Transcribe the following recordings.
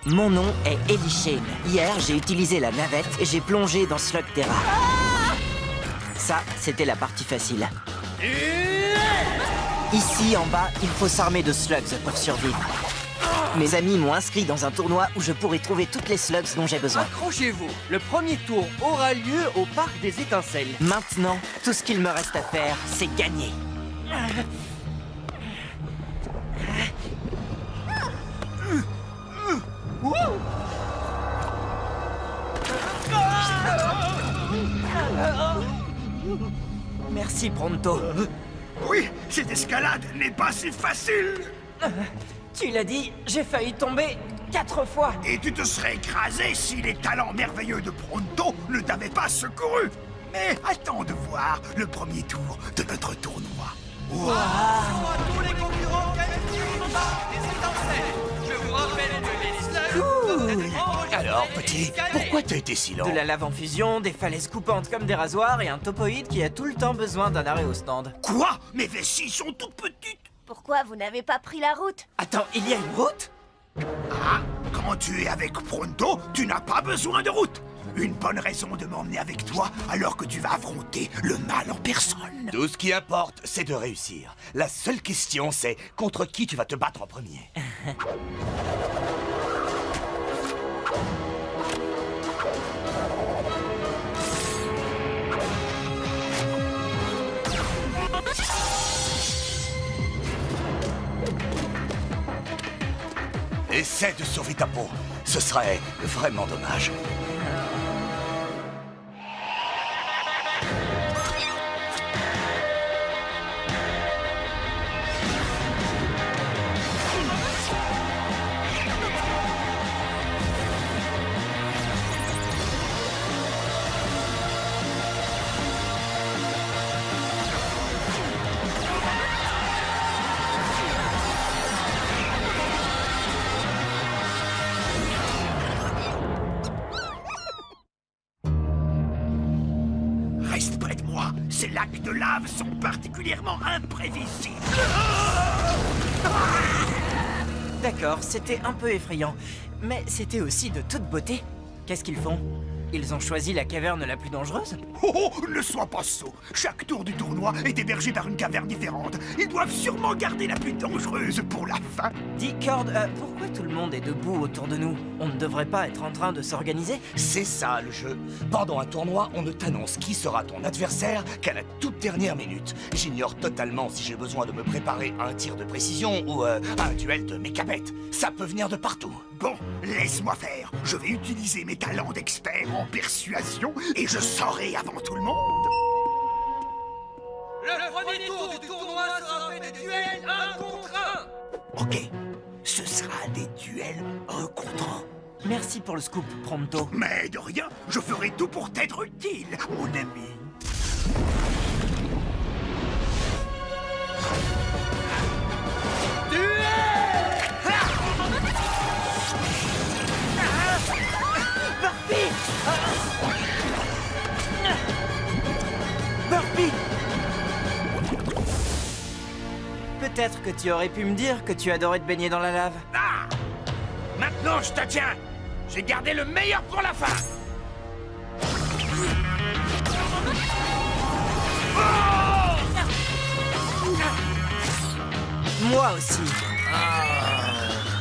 Mon nom est Ellie Shane. Hier, j'ai utilisé la navette et j'ai plongé dans Slugterra. Ça, c'était la partie facile. Ici, en bas, il faut s'armer de slugs pour survivre. Mes amis m'ont inscrit dans un tournoi où je pourrai trouver toutes les slugs dont j'ai besoin. Accrochez-vous, le premier tour aura lieu au Parc des Étincelles. Maintenant, tout ce qu'il me reste à faire, c'est gagner. Merci, Pronto. Oui, cette escalade n'est pas si facile. Tu l'as dit, j'ai failli tomber 4 fois. Et tu te serais écrasé si les talents merveilleux de Pronto ne t'avaient pas secouru. Mais attends de voir le premier tour de notre tournoi. Bonjour à tous les concurrents qualifiés au Parc des Étincelles. Je vous rappelle que les slugs doivent être enregistrés. Alors, petit, pourquoi t'as été si lent? De la lave en fusion, des falaises coupantes comme des rasoirs et un topoïde qui a tout le temps besoin d'un arrêt au stand. Quoi? Mes vessies sont toutes petites. Pourquoi vous n'avez pas pris la route? Attends, il y a une route? Ah, quand tu es avec Pronto, tu n'as pas besoin de route. Une bonne raison de m'emmener avec toi alors que tu vas affronter le mal en personne. Tout ce qui importe, c'est de réussir. La seule question, c'est contre qui tu vas te battre en premier. Essaie de sauver ta peau. Ce serait vraiment dommage. Reste près de moi. Ces lacs de lave sont particulièrement imprévisibles. D'accord, c'était un peu effrayant, mais c'était aussi de toute beauté. Qu'est-ce qu'ils font? Ils ont choisi la caverne la plus dangereuse? Oh, ne sois pas sot. Chaque tour du tournoi est hébergé par une caverne différente. Ils doivent sûrement garder la plus dangereuse pour la fin. Dis, Cord, pourquoi tout le monde est debout autour de nous? On ne devrait pas être en train de s'organiser? C'est ça le jeu. Pendant un tournoi, on ne t'annonce qui sera ton adversaire qu'à la toute dernière minute. J'ignore totalement si j'ai besoin de me préparer à un tir de précision ou à un duel de mécabettes. Ça peut venir de partout. Bon, laisse-moi faire. Je vais utiliser mes talents d'expert en persuasion et je saurai avant tout le monde. Le premier tour du tournoi sera fait de duels 1 contre 1. Ok, ce sera des duels 1 contre 1. Merci pour le scoop, Pronto. Mais de rien, je ferai tout pour t'être utile, mon ami. Burpee! Peut-être que tu aurais pu me dire que tu adorais te baigner dans la lave. Ah! Maintenant, je te tiens. J'ai gardé le meilleur pour la fin. Moi aussi.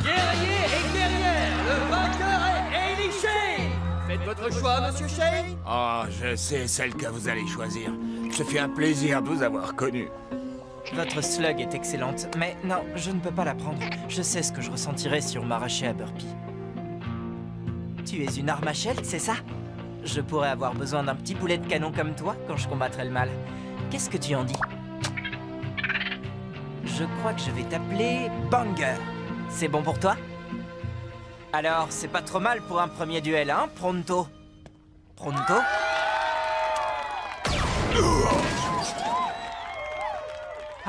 Guerrier et guerrière, le vainqueur est Ellie Shane. Faites votre choix, monsieur Shane. Oh, je sais celle que vous allez choisir. Ce fut un plaisir de vous avoir connu. Votre slug est excellente, mais non, je ne peux pas la prendre. Je sais ce que je ressentirais si on m'arrachait à Burpee. Tu es une arme à Shell, c'est ça? Je pourrais avoir besoin d'un petit boulet de canon comme toi quand je combattrai le mal. Qu'est-ce que tu en dis? Je crois que je vais t'appeler Banger. C'est bon pour toi? Alors, c'est pas trop mal pour un premier duel, hein, Pronto? Pronto?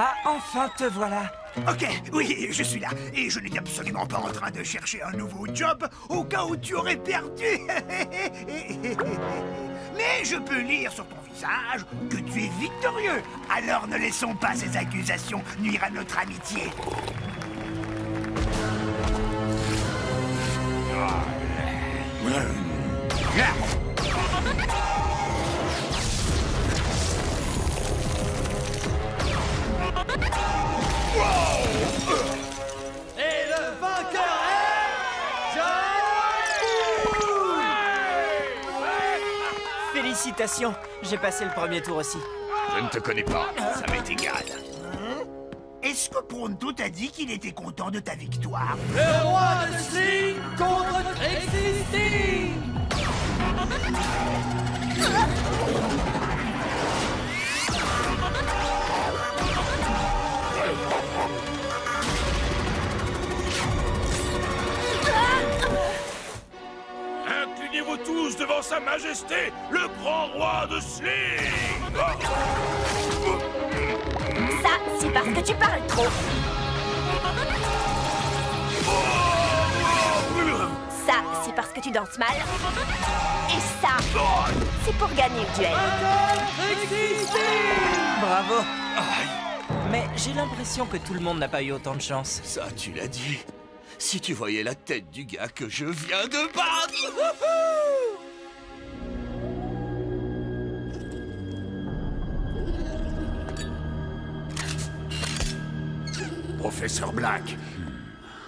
Ah, enfin te voilà! Ok, oui, je suis là. Et je n'étais absolument pas en train de chercher un nouveau job au cas où tu aurais perdu. Mais je peux lire sur ton visage que tu es victorieux. Alors ne laissons pas ces accusations nuire à notre amitié. Félicitations, j'ai passé le premier tour aussi. Je ne te connais pas, ça m'est égal. Est-ce que Pronto t'a dit qu'il était content de ta victoire? Le roi de Sling contre Trixie Sting. Inclinez-vous tous devant sa majesté, le grand roi de Sling. Ça, c'est parce que tu parles trop. Ça, c'est parce que tu danses mal. Et ça, c'est pour gagner le duel. Bravo. Mais j'ai l'impression que tout le monde n'a pas eu autant de chance. Ça, tu l'as dit. Si tu voyais la tête du gars que je viens de battre. Professeur Black,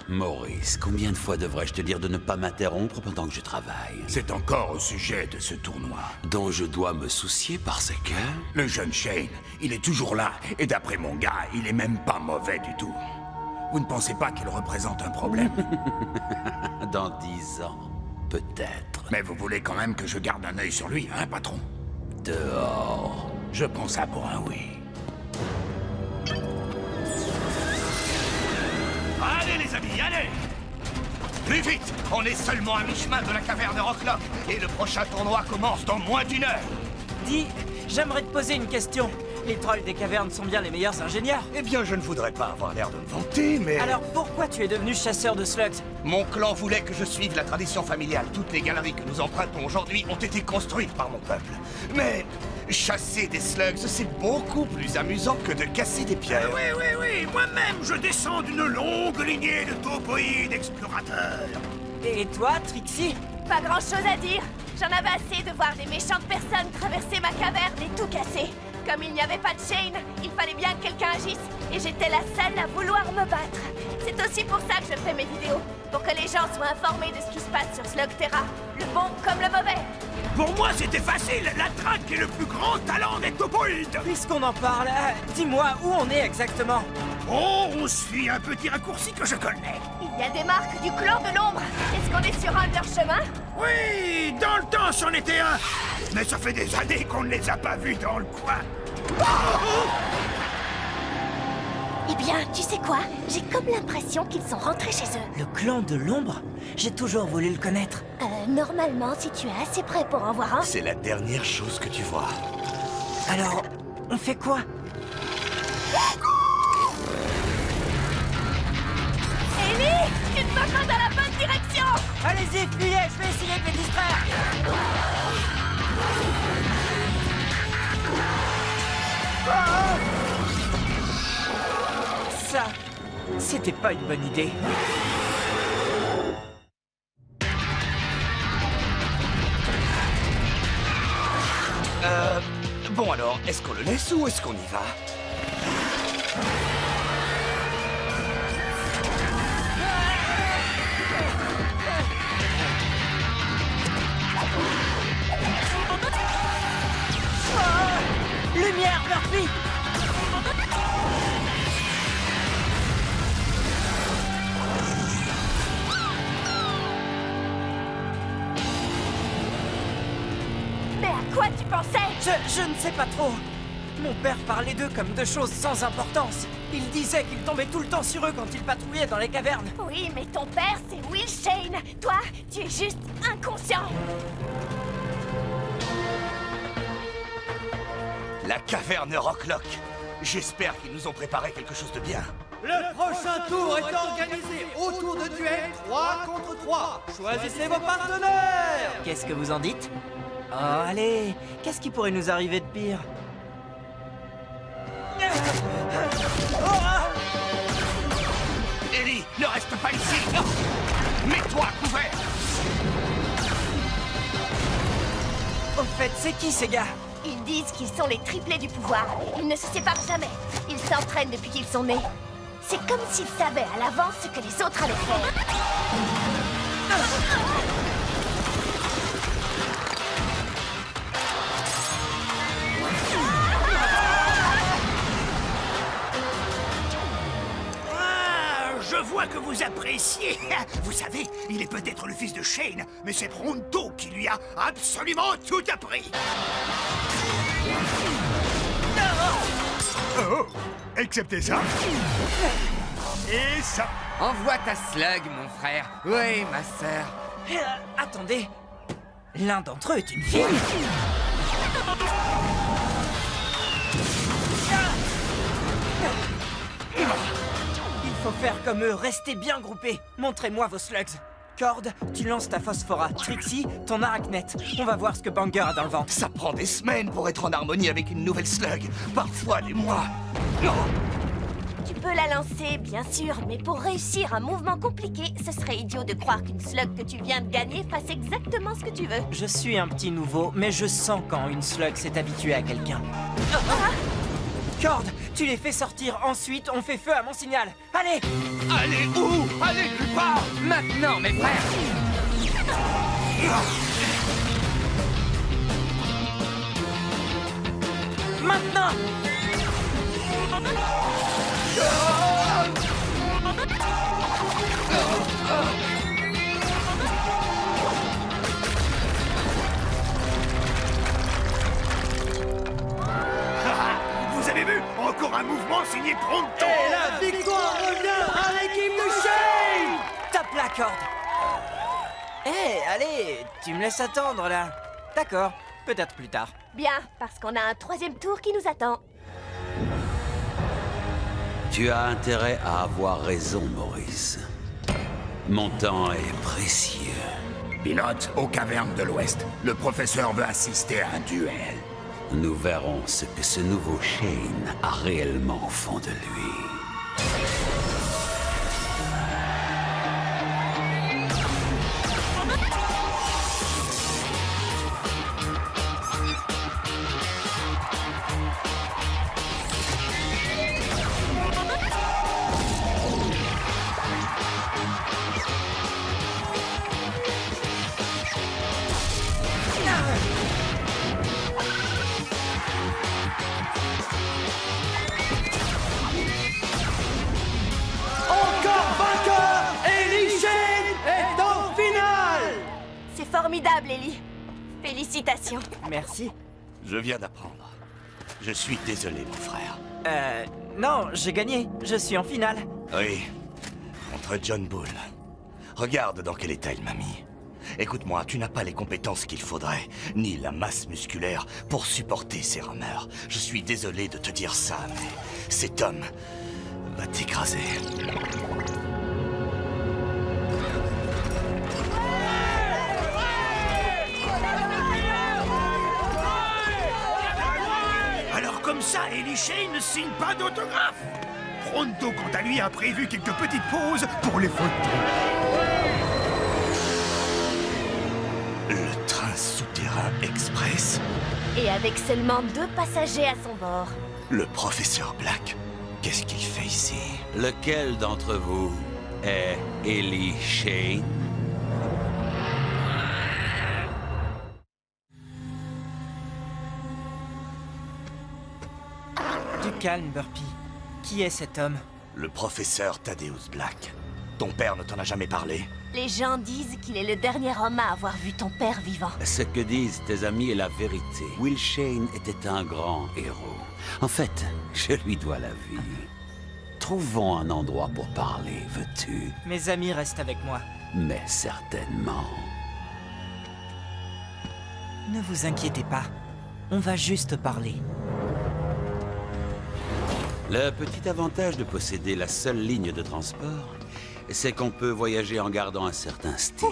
Maurice, combien de fois devrais-je te dire de ne pas m'interrompre pendant que je travaille? c'est encore au sujet de ce tournoi. Dont je dois me soucier parce que... Le jeune Shane, il est toujours là, et d'après mon gars, il est même pas mauvais du tout. Vous ne pensez pas qu'il représente un problème? Dans 10 ans, peut-être. Mais vous voulez quand même que je garde un œil sur lui, hein, patron? Dehors. Je prends ça pour un oui. Allez les amis, allez! Plus vite! On est seulement à mi-chemin de la caverne Rocklock et le prochain tournoi commence dans moins d'1 heure. Dis, j'aimerais te poser une question. Les trolls des cavernes sont bien les meilleurs ingénieurs. Eh bien, je ne voudrais pas avoir l'air de me vanter, mais... Alors pourquoi tu es devenu chasseur de slugs? Mon clan voulait que je suive la tradition familiale. Toutes les galeries que nous empruntons aujourd'hui ont été construites par mon peuple. Mais chasser des slugs, c'est beaucoup plus amusant que de casser des pierres. Oui, moi-même, je descends d'une longue lignée de topoïdes explorateurs. Et toi, Trixie? Pas grand-chose à dire. J'en avais assez de voir des méchantes personnes traverser ma caverne et tout casser. Comme il n'y avait pas de Shane, il fallait bien que quelqu'un agisse. Et j'étais la seule à vouloir me battre. C'est aussi pour ça que je fais mes vidéos. Pour que les gens soient informés de ce qui se passe sur Slugterra. Le bon comme le mauvais. Pour moi, c'était facile. La traque est le plus grand talent des topoïdes. Puisqu'on en parle, dis-moi où on est exactement. Oh, on suit un petit raccourci que je connais. Il y a des marques du clan de l'ombre. Est-ce qu'on est sur un de leurs chemins? Oui, dans le temps, c'en était un. Mais ça fait des années qu'on ne les a pas vus dans le coin. Eh bien, tu sais quoi? J'ai comme l'impression qu'ils sont rentrés chez eux. Le clan de l'ombre? J'ai toujours voulu le connaître. Normalement, si tu es assez prêt pour en voir un... C'est la dernière chose que tu vois. Alors, on fait quoi? Ellie, tu te vas pas dans la bonne direction! Allez-y, fuyez, je vais essayer de les distraire. Ça, c'était pas une bonne idée. Bon alors, est-ce qu'on le laisse ou est-ce qu'on y va? Lumière, Murphy! Mais à quoi tu pensais? Je ne sais pas trop. Mon père parlait d'eux comme de choses sans importance. Il disait qu'ils tombaient tout le temps sur eux quand ils patrouillaient dans les cavernes. Oui, mais ton père, c'est Will Shane. Toi, tu es juste inconscient. La caverne Rocklock. J'espère qu'ils nous ont préparé quelque chose de bien. Le prochain tour est organisé autour de duel 3 contre 3. Choisissez vos partenaires. Qu'est-ce que vous en dites? Oh, allez, qu'est-ce qui pourrait nous arriver de pire? Ellie, ne reste pas ici. Non. Mets-toi à couvert. Au fait, c'est qui ces gars? Ils disent qu'ils sont les triplés du pouvoir. Ils ne se séparent jamais. Ils s'entraînent depuis qu'ils sont nés. C'est comme s'ils savaient à l'avance ce que les autres allaient faire. vois que vous appréciez. Vous savez, il est peut-être le fils de Shane, mais c'est Pronto qui lui a absolument tout appris. Oh, excepté ça. Et ça. Envoie ta slug, mon frère. Oui, ma sœur. Attendez. L'un d'entre eux est une fille. Il faut faire comme eux, restez bien groupés. Montrez-moi vos slugs. Cord, tu lances ta phosphora. Trixie, ton arachnette. On va voir ce que Banger a dans le ventre. Ça prend des semaines pour être en harmonie avec une nouvelle slug. Parfois des mois. Non. Tu peux la lancer, bien sûr, mais pour réussir un mouvement compliqué, ce serait idiot de croire qu'une slug que tu viens de gagner fasse exactement ce que tu veux. Je suis un petit nouveau, mais je sens quand une slug s'est habituée à quelqu'un. Cord, tu les fais sortir, ensuite on fait feu à mon signal. Allez! Allez où? Allez nulle part. Maintenant, mes frères. Maintenant! Vous avez vu? Encore un mouvement signé Pronto. La victoire revient à l'équipe de Shane! Tape la corde! Allez, tu me laisses attendre là. D'accord, peut-être plus tard. Bien, parce qu'on a un troisième tour qui nous attend. Tu as intérêt à avoir raison, Maurice. Mon temps est précieux. Pilote, aux cavernes de l'Ouest. Le professeur veut assister à un duel. Nous verrons ce que ce nouveau Shane a réellement au fond de lui. C'est formidable, Ellie. Félicitations. Merci. Je viens d'apprendre. Je suis désolé, mon frère. Non, j'ai gagné. Je suis en finale. Oui, contre John Bull. Regarde dans quel état il m'a mis. Écoute-moi, tu n'as pas les compétences qu'il faudrait, ni la masse musculaire pour supporter ces rameurs. Je suis désolé de te dire ça, mais cet homme va t'écraser. Alors comme ça, Ellie Shane ne signe pas d'autographe. Pronto, quant à lui, a prévu quelques petites pauses pour les photos. Le train souterrain express. Et avec seulement 2 passagers à son bord. Le professeur Black. Qu'est-ce qu'il fait ici? Lequel d'entre vous est Ellie Shane? Du calme, Burpee. Qui est cet homme? Le professeur Thaddeus Black. Ton père ne t'en a jamais parlé? Les gens disent qu'il est le dernier homme à avoir vu ton père vivant. Ce que disent tes amis est la vérité. Will Shane était un grand héros. En fait, je lui dois la vie. Trouvons un endroit pour parler, veux-tu? Mes amis restent avec moi. Mais certainement. Ne vous inquiétez pas. On va juste parler. Le petit avantage de posséder la seule ligne de transport, c'est qu'on peut voyager en gardant un certain style.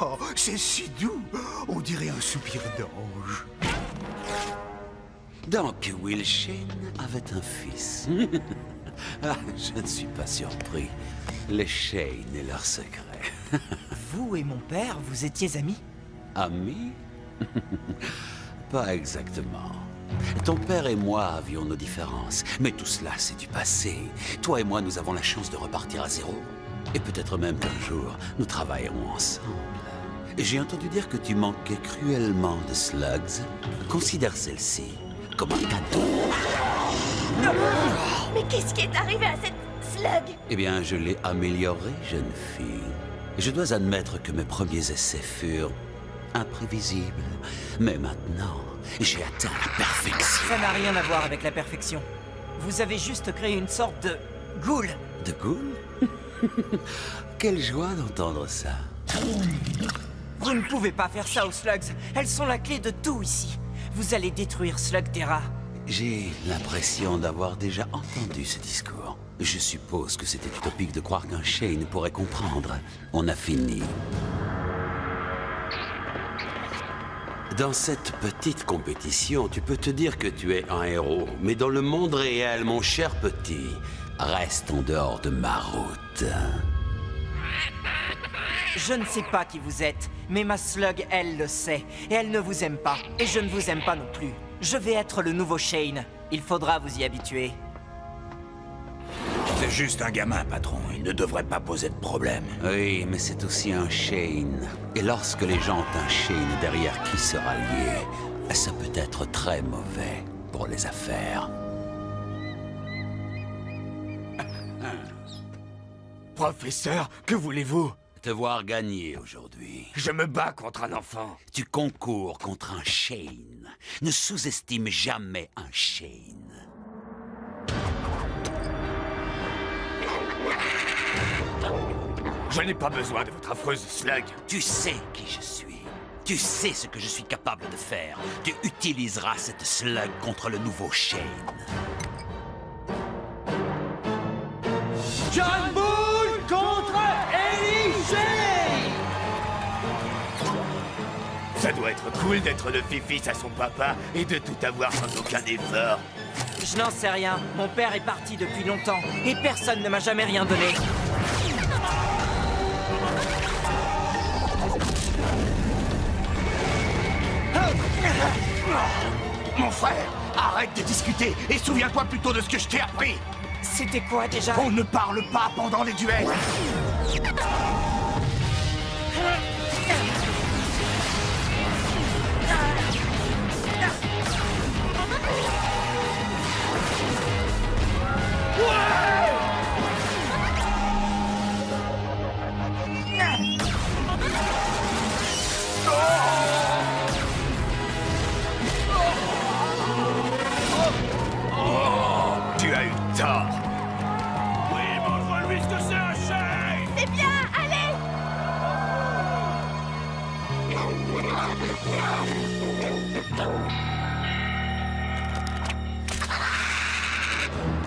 Oh, c'est si doux. On dirait un soupir d'ange. Donc, Will Shane avait un fils. Ah, je ne suis pas surpris. Les Shane et leurs secrets. Vous et mon père, vous étiez amis? Amis? Pas exactement. Ton père et moi avions nos différences, mais tout cela, c'est du passé. Toi et moi, nous avons la chance de repartir à zéro. Et peut-être même qu'un jour, nous travaillerons ensemble. J'ai entendu dire que tu manquais cruellement de slugs. Considère celle-ci comme un cadeau. Mais qu'est-ce qui est arrivé à cette Slug! Eh bien, je l'ai amélioré, jeune fille. Je dois admettre que mes premiers essais furent imprévisibles. Mais maintenant, j'ai atteint la perfection. Ça n'a rien à voir avec la perfection. Vous avez juste créé une sorte de ghoul. De ghoul? Quelle joie d'entendre ça. Vous ne pouvez pas faire ça aux Slugs. Elles sont la clé de tout ici. Vous allez détruire Slugterra. J'ai l'impression d'avoir déjà entendu ce discours. Je suppose que c'était utopique de croire qu'un Shane pourrait comprendre. On a fini. Dans cette petite compétition, tu peux te dire que tu es un héros. Mais dans le monde réel, mon cher petit, reste en dehors de ma route. Je ne sais pas qui vous êtes, mais ma Slug, elle le sait. Et elle ne vous aime pas. Et je ne vous aime pas non plus. Je vais être le nouveau Shane. Il faudra vous y habituer. C'est juste un gamin, patron. Il ne devrait pas poser de problème. Oui, mais c'est aussi un Shane. Et lorsque les gens ont un Shane derrière qui se rallier, ça peut être très mauvais pour les affaires. Professeur, que voulez-vous? Te voir gagner aujourd'hui. Je me bats contre un enfant. Tu concours contre un Shane. Ne sous-estime jamais un Shane. Je n'ai pas besoin de votre affreuse Slug. Tu sais qui je suis. Tu sais ce que je suis capable de faire. Tu utiliseras cette Slug contre le nouveau Shane. John Bull contre Ellie Shane! Ça doit être cool d'être le fils à son papa et de tout avoir sans aucun effort. Je n'en sais rien. Mon père est parti depuis longtemps. Et personne ne m'a jamais rien donné. Mon frère, arrête de discuter et souviens-toi plutôt de ce que je t'ai appris. C'était quoi déjà? On ne parle pas pendant les duels. Tu as eu tort. Oui, montre-lui ce que c'est un Shane! C'est bien, allez!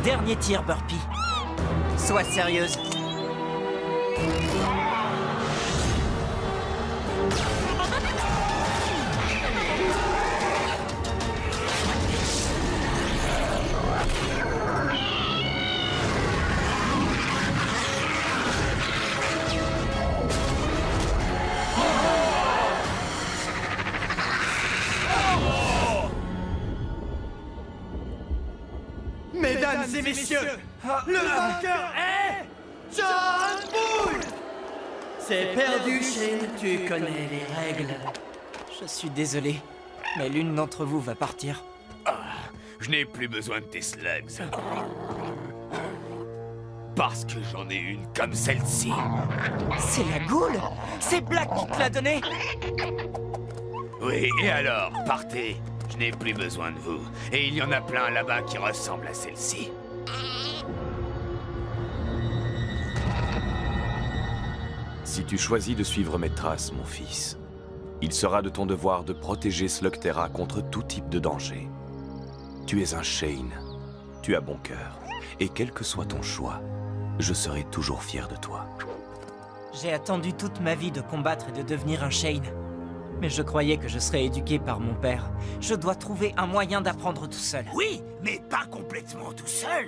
Dernier tir, Burpee. Sois sérieuse. Mesdames et messieurs, le vainqueur est John Bull! C'est perdu, Shane, tu connais les règles. Je suis désolé, mais l'une d'entre vous va partir. Je n'ai plus besoin de tes slugs. Parce que j'en ai une comme celle-ci. C'est la Ghoul? C'est Black qui te l'a donnée? Oui, et alors, partez. Je n'ai plus besoin de vous. Et il y en a plein là-bas qui ressemblent à celle-ci. Si tu choisis de suivre mes traces, mon fils, il sera de ton devoir de protéger Slugterra contre tout type de danger. Tu es un Shane. Tu as bon cœur. Et quel que soit ton choix, je serai toujours fier de toi. J'ai attendu toute ma vie de combattre et de devenir un Shane. Mais je croyais que je serais éduqué par mon père. Je dois trouver un moyen d'apprendre tout seul. Oui, mais pas complètement tout seul.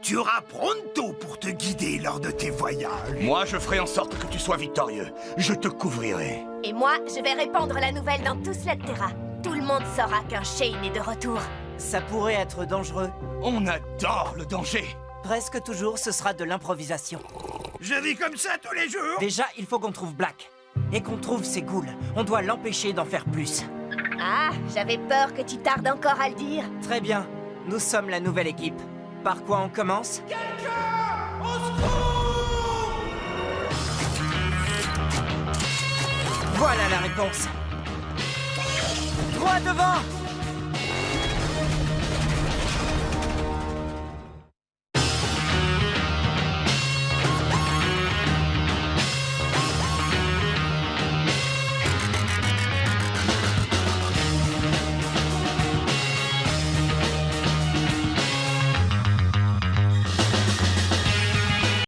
Tu auras Pronto pour te guider lors de tes voyages. Moi, je ferai en sorte que tu sois victorieux. Je te couvrirai. Et moi, je vais répandre la nouvelle dans tout Slugterra. Tout le monde saura qu'un Shane est de retour. Ça pourrait être dangereux. On adore le danger. Presque toujours, ce sera de l'improvisation. Je vis comme ça tous les jours. Déjà, il faut qu'on trouve Black. Et qu'on trouve ses ghouls. On doit l'empêcher d'en faire plus. Ah, j'avais peur que tu tardes encore à le dire. Très bien. Nous sommes la nouvelle équipe. Par quoi on commence? Voilà la réponse. Droit devant!